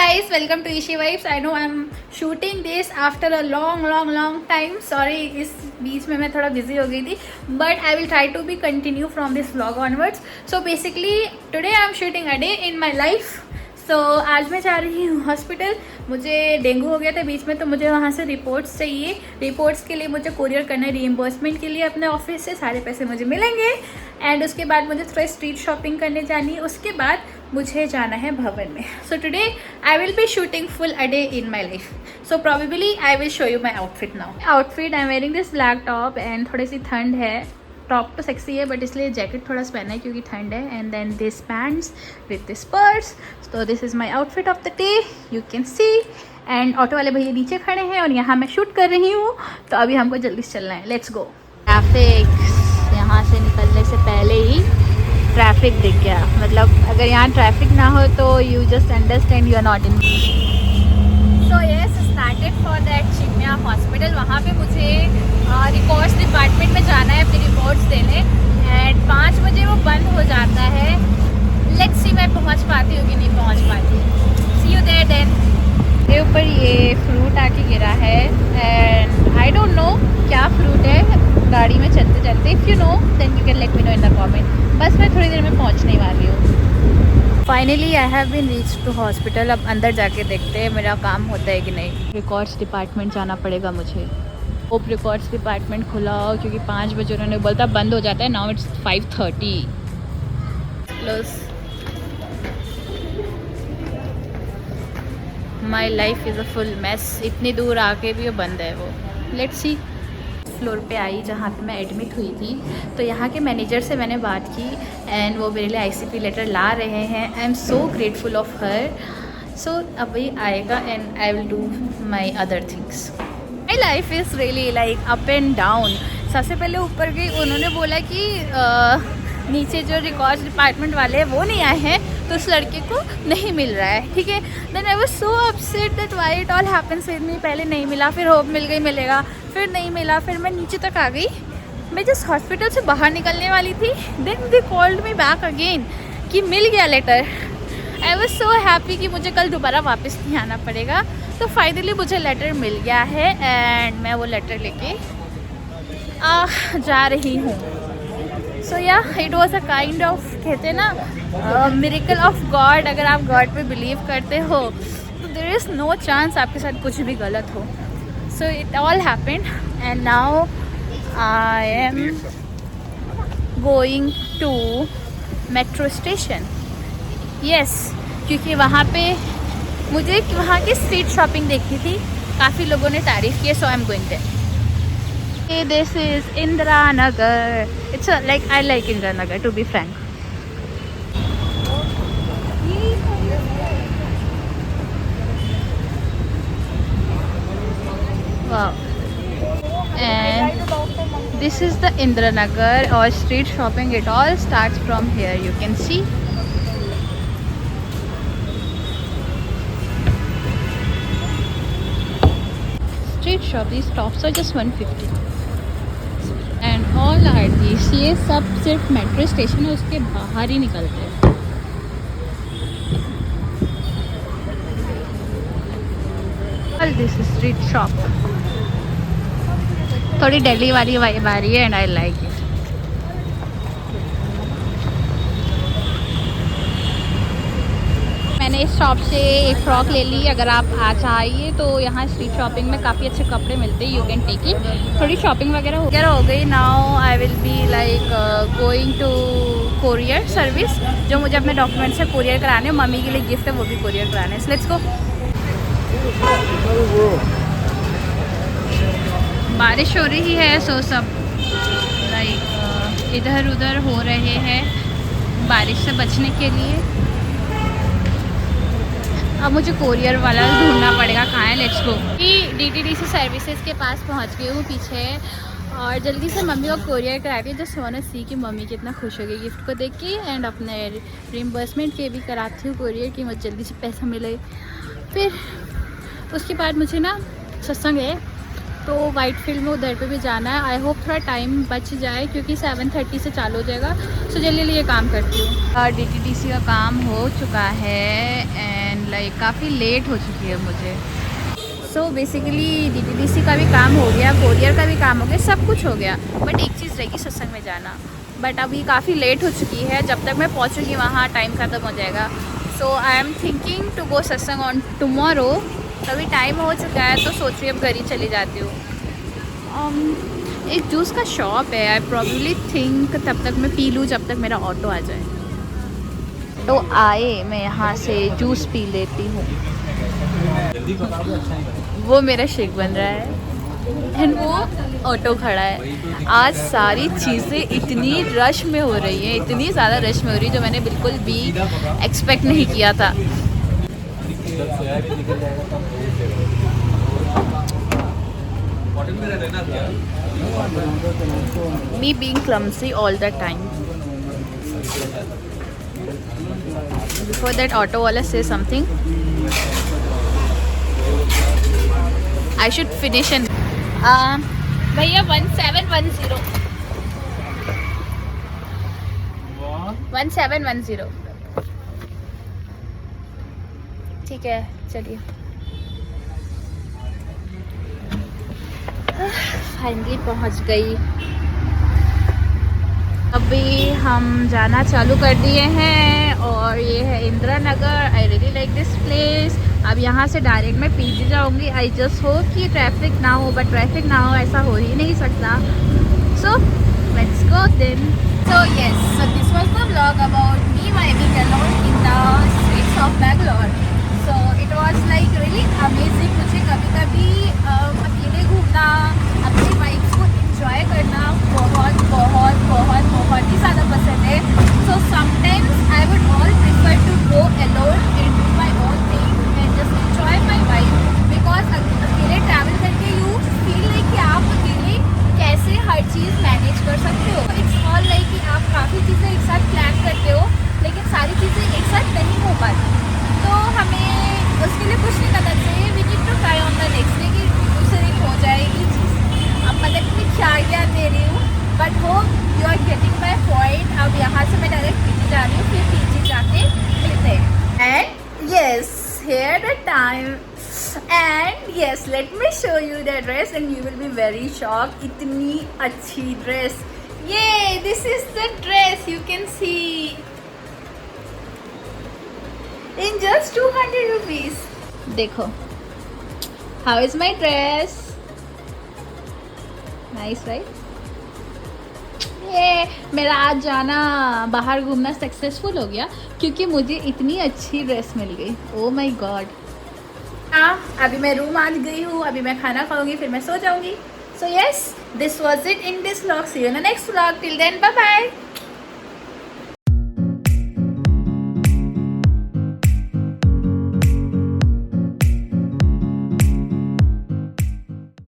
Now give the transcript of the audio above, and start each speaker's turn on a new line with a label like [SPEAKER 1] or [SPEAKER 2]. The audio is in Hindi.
[SPEAKER 1] guys, welcome to Ishi Vibes. I know I'm shooting this after a long time. Sorry, इस बीच में मैं थोड़ा busy हो गई थी, but I will try to be continue from this vlog onwards. So basically today I'm shooting a day in my life. So आज मैं जा रही हूँ हॉस्पिटल. मुझे डेंगू हो गया था बीच में, तो मुझे वहाँ से रिपोर्ट्स चाहिए. रिपोर्ट्स के लिए मुझे कोरियर करना है रीइम्बर्समेंट के लिए अपने ऑफिस से. सारे पैसे मुझे मिलेंगे एंड उसके बाद मुझे थोड़ा स्ट्रीट शॉपिंग करने जानी है. उसके बाद मुझे जाना है भवन में. So today I will B shooting full a day in my life. So probably I will show you my outfit now. Outfit I am wearing this black top and थोड़ी सी ठंड है. टॉप तो सेक्सी है बट इसलिए जैकेट थोड़ा सा पहना है क्योंकि ठंड है. And then this pants with this purse. तो this is my outfit of the day, you can see. And auto वाले भैया नीचे खड़े हैं और यहाँ मैं शूट कर रही हूँ. तो अभी हमको जल्दी से चलना है. Let's go. ट्रैफिक यहाँ से निकलने से पहले ही ट्रैफिक दिख गया. मतलब अगर यहाँ ट्रैफिक ना हो तो you just understand you are not in. So yes, started for that Chinmaya hospital. वहाँ पे मुझे रिकॉर्ड्स डिपार्टमेंट में जाना है अपनी रिपोर्ट्स देने. एंड 5 बजे वो बंद हो जाता है. लेट्स सी मैं पहुँच पाती हूँ कि नहीं पहुँच पाती. See you there then. मेरे ऊपर ये फ्रूट आके गिरा है एंड आई डोंट नो क्या फ्रूट है. गाड़ी में चलते चलते if you know then you can let me know in the comment. बस मैं थोड़ी देर में पहुंचने वाली हूँ. Finally I have been reach to hospital. अब अंदर जाके देखते हैं मेरा काम होता है कि नहीं. रिकॉर्ड्स डिपार्टमेंट जाना पड़ेगा मुझे. होप रिकॉर्ड्स डिपार्टमेंट खुला हो क्योंकि 5 बजे उन्होंने बोला था बंद हो जाता है. Now it's 5:30. Close. My life is a full mess. इतनी दूर आके भी वो बंद है. वो लेट्स सी. फ्लोर पे आई जहाँ पे मैं एडमिट हुई थी. तो यहाँ के मैनेजर से मैंने बात की एंड वो मेरे लिए आईसीपी लेटर ला रहे हैं. I am so grateful of her. So अभी आएगा and I will do my other things. My life is really like up and down. सबसे पहले ऊपर गई, उन्होंने बोला कि नीचे जो रिकॉर्ड्स डिपार्टमेंट वाले हैं वो नहीं आए हैं तो उस लड़के को नहीं मिल रहा है. ठीक है. Then I was so upset that why it all happens with me. पहले नहीं मिला, फिर होप मिल गई मिलेगा, फिर नहीं मिला, फिर मैं नीचे तक आ गई. मैं जस्ट हॉस्पिटल से बाहर निकलने वाली थी. Then they called me back again कि मिल गया letter. I was so happy कि मुझे कल दोबारा वापस नहीं आना पड़ेगा. तो फाइनली मुझे लेटर मिल गया है एंड मैं वो लेटर लेके जा रही हूँ. सो या it was a kind of, कहते हैं ना, मिरेकल ऑफ गॉड. अगर आप गॉड पे बिलीव करते हो तो देयर इज़ नो चांस आपके साथ कुछ भी गलत हो. So it all happened and now I am going to metro station. Yes, क्योंकि वहाँ पे मुझे वहाँ की स्ट्रीट शॉपिंग देखी थी. काफ़ी लोगों ने तारीफ़ की. So I am going there. This is Indira Nagar. It's like I like Indira Nagar to be frank. Wow. And this is the Indira Nagar or street shopping. It all starts from here. You can see. Street shop. These tops are just 150. And all are this. ये सब सिर्फ मेट्रो स्टेशन है उसके बाहर ही निकलते हैं. All this street shop. थोड़ी दिल्ली वाली वाइब आ रही है एंड आई लाइक इट. मैंने इस शॉप से एक फ्रॉक ले ली. अगर आप चाहिए तो यहाँ स्ट्रीट शॉपिंग में काफ़ी अच्छे कपड़े मिलते हैं. You can take it. थोड़ी शॉपिंग वगैरह हो गई. Now I will be like going to courier service. जो मुझे अपने डॉक्यूमेंट्स से कोरियर कराने. मम्मी के लिए गिफ्ट है वो भी कोरियर कराने. Let's go. बारिश हो रही है सो सब लाइक इधर उधर हो रहे हैं बारिश से बचने के लिए. अब मुझे कोरियर वाला ढूंढना पड़ेगा. कहाँ है. Let's go. DTDC सर्विसेज के पास पहुँच गई हूँ पीछे. और जल्दी से मम्मी को कोरियर कराती हूँ. जस्ट वांट टू सी कि मम्मी कितना खुश हो गई गिफ्ट को देख के. एंड अपने रिइम्बर्समेंट के भी कराती हूँ कोरियर कि मुझे जल्दी से पैसा मिले. फिर उसके बाद मुझे ना सत्संग है तो वाइट फील्ड में उधर पे भी जाना है. आई होप थोड़ा टाइम बच जाए क्योंकि 7:30 से चालू हो जाएगा. सो जल्दी ये काम करती हूँ. DTDC का काम हो चुका है एंड लाइक काफ़ी लेट हो चुकी है मुझे। सो बेसिकली DTDC का भी काम हो गया, कोरियर का भी काम हो गया, सब कुछ हो गया, बट एक चीज़ रहेगी सत्संग में जाना। बट अभी काफ़ी लेट हो चुकी है, जब तक मैं पहुंचूंगी वहाँ टाइम ख़त्म हो जाएगा। So I am thinking to go satsang on tomorrow. अभी टाइम हो चुका है तो सोच रही अब घर ही चली जाती हूँ। एक जूस का शॉप है, आई प्रॉब्ली थिंक तब तक मैं पी लूँ जब तक मेरा ऑटो आ जाए। तो आए मैं यहाँ से जूस पी लेती हूँ। वो मेरा शेक बन रहा है एंड वो ऑटो खड़ा है। आज सारी चीज़ें इतनी रश में हो रही हैं, इतनी ज़्यादा रश में हो रही है, जो मैंने बिल्कुल भी एक्सपेक्ट नहीं किया था। Me being clumsy all the time. Before that auto wala say something, I should finish and भैया 1710 1710 ठीक है चलिए। फाइनली पहुंच गई। अभी हम जाना चालू कर दिए हैं और ये है Indira Nagar. I really like this place. अब यहाँ से डायरेक्ट मैं PG जाऊँगी। आई जस्ट होप कि ट्रैफिक ना हो, बट ट्रैफिक ना हो ऐसा हो ही नहीं सकता। So let's go then. So yes, so this was the vlog about me vibing alone in the streets of Bangalore. So it was like really amazing. मुझे कभी कभी अकेले घूमना, अपनी वाइब्स को इंजॉय करना बहुत बहुत बहुत बहुत ही ज़्यादा पसंद है। So sometimes I would all prefer to go alone and do my own thing and just enjoy my vibe. Because अकेले ट्रैवल करके यू फील लाइक कि आप अकेले कैसे हर चीज़ मैनेज कर सकते हो। इट्स ऑल लाइक कि आप काफ़ी चीज़ें एक साथ प्लान करते हो, लेकिन सारी चीज़ें एक साथ नहीं हो पाती। तो हमें उसके लिए कुछ नहीं करना चाहिए। We need to try on the next day कि दूसरे दिन हो जाएगी चीज़। अब पता नहीं क्या ज्ञान दे रही हूँ, but hope you are getting my point. अब यहाँ से मैं डायरेक्ट PG जा रही हूँ, फिर PG जाके मिलते हैं। And yes, here the time and yes, let me show you the dress and you will be very shock. इतनी अच्छी ड्रेस, ये this is the dress you can see in just 200 rupees. देखो, how is my dress? Nice, right? ये मेरा आज जाना बाहर घूमना सक्सेसफुल हो गया क्योंकि मुझे इतनी अच्छी ड्रेस मिल गई। Oh my God! अभी मैं रूम आ गई हूँ, अभी मैं खाना खाऊंगी, फिर मैं सो जाऊंगी। So yes, this was it in this vlog. See you in the next vlog. Till then, bye bye.